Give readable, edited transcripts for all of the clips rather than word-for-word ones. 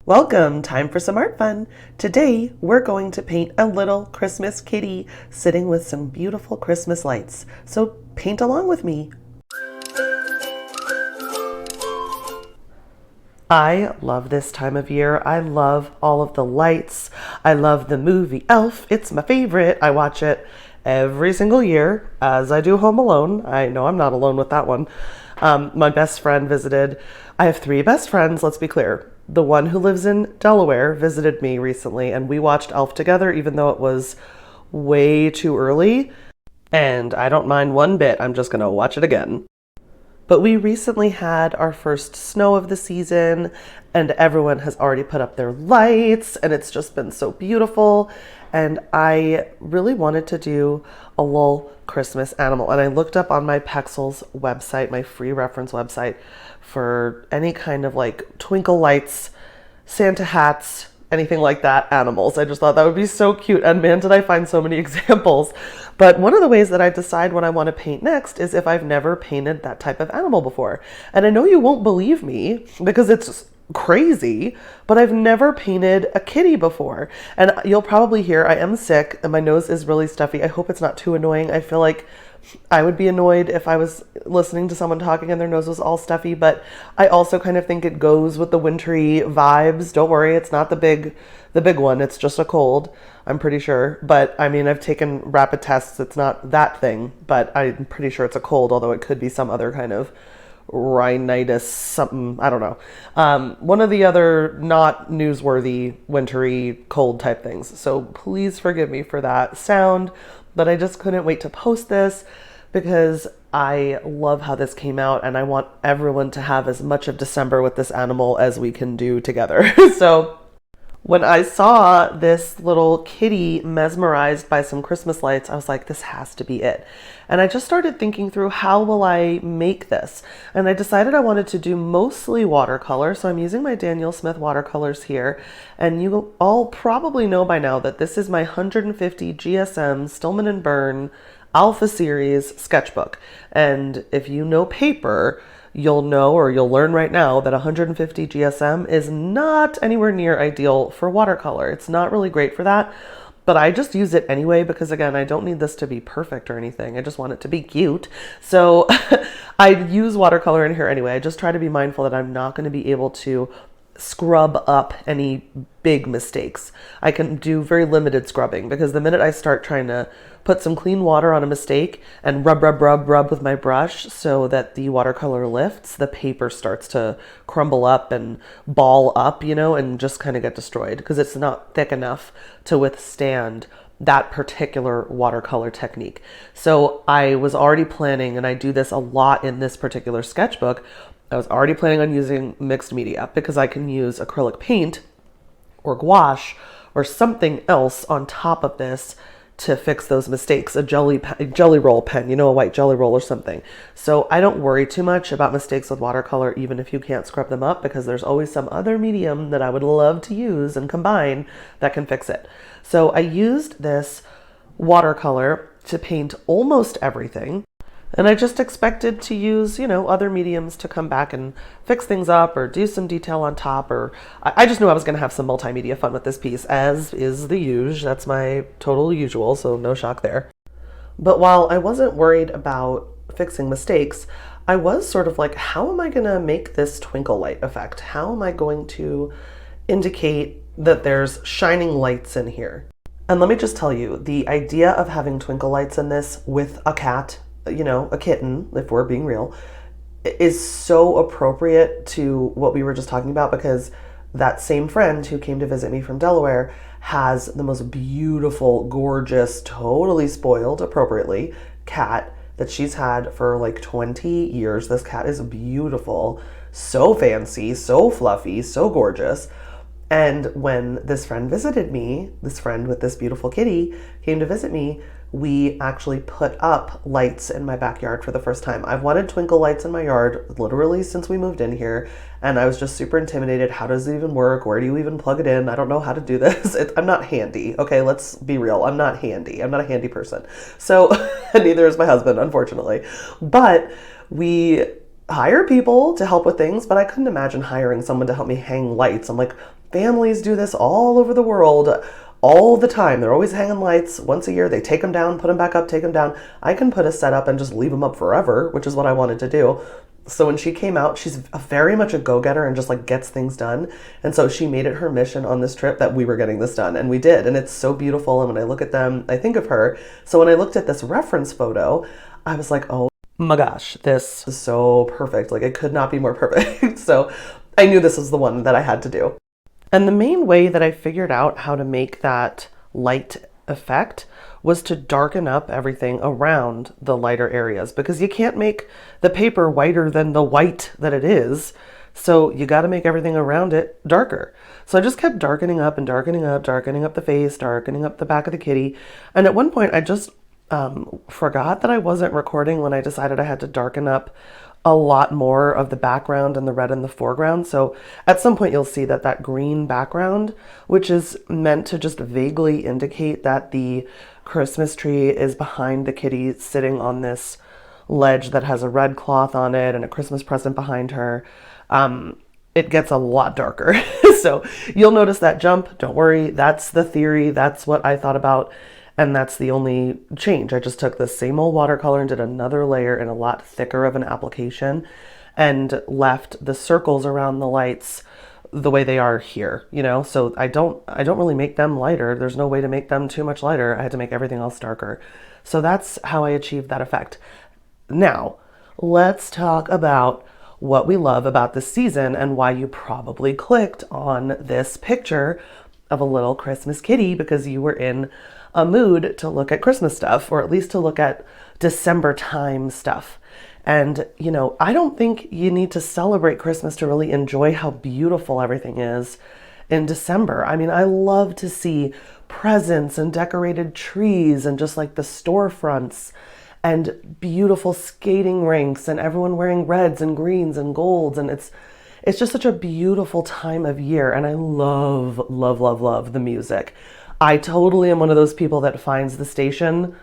Welcome, time for some art fun. Today, we're going to paint a little Christmas kitty sitting with some beautiful Christmas lights. So paint along with me. I love this time of year. I love all of the lights. I love the movie Elf. It's my favorite. I watch it every single year, as I do Home Alone. I know I'm not alone with that one. My best friend visited. I have three best friends, let's be clear. The one who lives in Delaware visited me recently, and we watched Elf together, even though it was way too early. And I don't mind one bit. I'm just going to watch it again. But we recently had our first snow of the season, and everyone has already put up their lights, and it's just been so beautiful. And I really wanted to do a little Christmas animal. And I looked up on my Pexels website, my free reference website, for any kind of like twinkle lights, Santa hats, anything like that, animals. I just thought that would be so cute. And man, did I find so many examples. But one of the ways that I decide what I want to paint next is if I've never painted that type of animal before. And I know you won't believe me because it's crazy, but I've never painted a kitty before. And you'll probably hear I am sick and my nose is really stuffy. I hope it's not too annoying. I feel like I would be annoyed if I was listening to someone talking and their nose was all stuffy, but I also kind of think it goes with the wintry vibes. Don't worry, it's not the big one. It's just a cold, I'm pretty sure. But I mean, I've taken rapid tests. It's not that thing, but I'm pretty sure it's a cold, although it could be some other kind of rhinitis, something, I don't know. One of the other not newsworthy wintry cold type things. So please forgive me for that sound, but I just couldn't wait to post this because I love how this came out and I want everyone to have as much of December with this animal as we can do together. So when I saw this little kitty mesmerized by some Christmas lights, I was like, this has to be it. And I just started thinking through how will I make this? And I decided I wanted to do mostly watercolor. So I'm using my Daniel Smith watercolors here. And you all probably know by now that this is my 150 GSM Stillman and Byrne Alpha Series sketchbook. And if you know paper, you'll know or you'll learn right now that 150 GSM is not anywhere near ideal for watercolor. It's not really great for that, but I just use it anyway because again, I don't need this to be perfect or anything. I just want it to be cute. So I use watercolor in here anyway. I just try to be mindful that I'm not going to be able to scrub up any big mistakes. I can do very limited scrubbing because the minute I start trying to put some clean water on a mistake and rub with my brush so that the watercolor lifts, the paper starts to crumble up and ball up, and just kind of get destroyed because it's not thick enough to withstand that particular watercolor technique. So I was already planning, and I do this a lot in this particular sketchbook, I was already planning on using mixed media because I can use acrylic paint or gouache or something else on top of this to fix those mistakes, a jelly roll pen, a white jelly roll or something. So I don't worry too much about mistakes with watercolor, even if you can't scrub them up, because there's always some other medium that I would love to use and combine that can fix it. So I used this watercolor to paint almost everything. And I just expected to use, other mediums to come back and fix things up or do some detail on top, or I just knew I was going to have some multimedia fun with this piece, as is the usual. That's my total usual, so no shock there. But while I wasn't worried about fixing mistakes, I was sort of like, how am I going to make this twinkle light effect? How am I going to indicate that there's shining lights in here? And let me just tell you, the idea of having twinkle lights in this with a cat, a kitten, if we're being real, is so appropriate to what we were just talking about because that same friend who came to visit me from Delaware has the most beautiful, gorgeous, totally spoiled, appropriately, cat that she's had for like 20 years. This cat is beautiful, so fancy, so fluffy, so gorgeous. And when this friend visited me, this friend with this beautiful kitty came to visit me, we actually put up lights in my backyard for the first time. I've wanted twinkle lights in my yard literally since we moved in here, and I was just super intimidated. How does it even work? Where do you even plug it in? I don't know how to do this. I'm not handy. Okay, let's be real. I'm not handy. I'm not a handy person. So neither is my husband, unfortunately. But we hire people to help with things, but I couldn't imagine hiring someone to help me hang lights. I'm like, families do this all over the world all the time. They're always hanging lights. Once a year, they take them down, put them back up, take them down. I can put a set up and just leave them up forever, which is what I wanted to do. So when she came out, she's very much a go-getter and just like gets things done. And so she made it her mission on this trip that we were getting this done, and we did. And it's so beautiful. And when I look at them, I think of her. So when I looked at this reference photo, I was like, oh my gosh, this is so perfect. Like, it could not be more perfect. So I knew this was the one that I had to do. And the main way that I figured out how to make that light effect was to darken up everything around the lighter areas, because you can't make the paper whiter than the white that it is. So you got to make everything around it darker. So I just kept darkening up and darkening up the face, darkening up the back of the kitty. And at one point I just forgot that I wasn't recording when I decided I had to darken up a lot more of the background and the red in the foreground. So at some point you'll see that that green background, which is meant to just vaguely indicate that the Christmas tree is behind the kitty sitting on this ledge that has a red cloth on it and a Christmas present behind her. It gets a lot darker. So you'll notice that jump. Don't worry. That's the theory. That's what I thought about. And that's the only change. I just took the same old watercolor and did another layer in a lot thicker of an application and left the circles around the lights the way they are here, you know? So I don't really make them lighter. There's no way to make them too much lighter. I had to make everything else darker. So that's how I achieved that effect. Now, let's talk about what we love about this season and why you probably clicked on this picture of a little Christmas kitty because you were in a mood to look at Christmas stuff, or at least to look at December time stuff. And, you know, I don't think you need to celebrate Christmas to really enjoy how beautiful everything is in December. I mean, I love to see presents and decorated trees and just like the storefronts and beautiful skating rinks and everyone wearing reds and greens and golds. And it's just such a beautiful time of year. And I love, love, love, love the music. I totally am one of those people that finds the station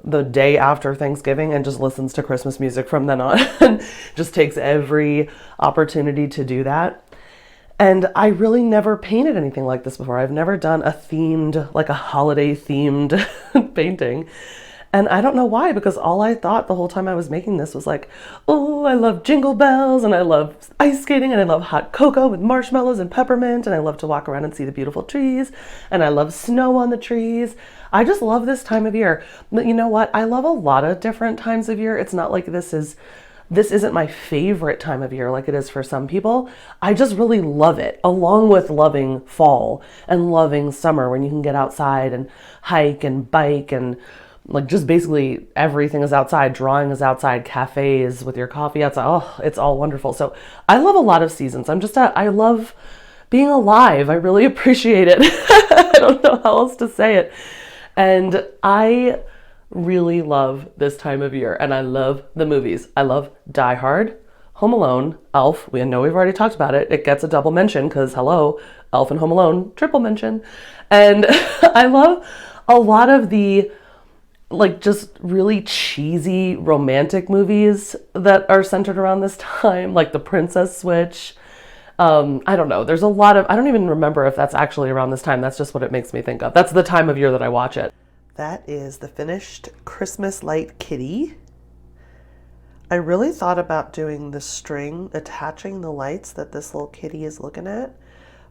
the day after Thanksgiving and just listens to Christmas music from then on and just takes every opportunity to do that. And I really never painted anything like this before. I've never done a themed, like a holiday themed painting. And I don't know why, because all I thought the whole time I was making this was like, oh, I love jingle bells and I love ice skating and I love hot cocoa with marshmallows and peppermint and I love to walk around and see the beautiful trees and I love snow on the trees. I just love this time of year. But you know what? I love a lot of different times of year. It's not like this isn't my favorite time of year like it is for some people. I just really love it, along with loving fall and loving summer when you can get outside and hike and bike and like just basically everything is outside. Drawing is outside, cafes with your coffee outside. Oh, it's all wonderful. So I love a lot of seasons. I love being alive. I really appreciate it. I don't know how else to say it. And I really love this time of year and I love the movies. I love Die Hard, Home Alone, Elf. We know we've already talked about it. It gets a double mention because hello, Elf and Home Alone, triple mention. And I love a lot of the like just really cheesy romantic movies that are centered around this time, like The Princess Switch. I don't know. There's a lot of, I don't even remember if that's actually around this time. That's just what it makes me think of. That's the time of year that I watch it. That is the finished Christmas light kitty. I really thought about doing the string, attaching the lights that this little kitty is looking at,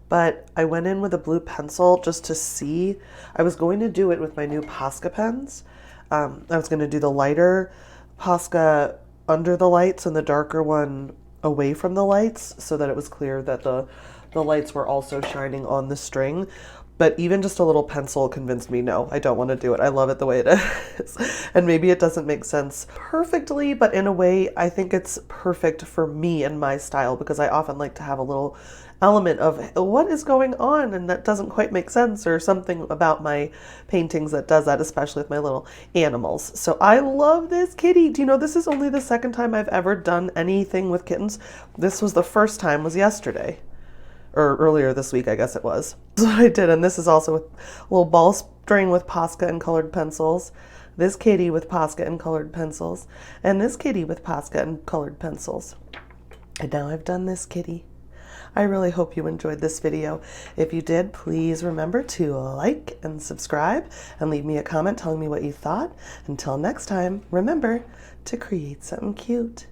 but I went in with a blue pencil just to see. I was going to do it with my new Posca pens. I was going to do the lighter Posca under the lights and the darker one away from the lights so that it was clear that the lights were also shining on the string. But even just a little pencil convinced me, no, I don't want to do it. I love it the way it is. And maybe it doesn't make sense perfectly, but in a way, I think it's perfect for me and my style because I often like to have a little element of what is going on and that doesn't quite make sense, or something about my paintings that does that, especially with my little animals. So I love this kitty. Do you know this is only the second time I've ever done anything with kittens? This was the first time, was yesterday. Or earlier this week, I guess it was. So I did, and this is also with a little ball string with Posca and colored pencils, this kitty with Posca and colored pencils, and this kitty with Posca and colored pencils. And now I've done this kitty. I really hope you enjoyed this video. If you did, please remember to like and subscribe and leave me a comment telling me what you thought. Until next time, remember to create something cute.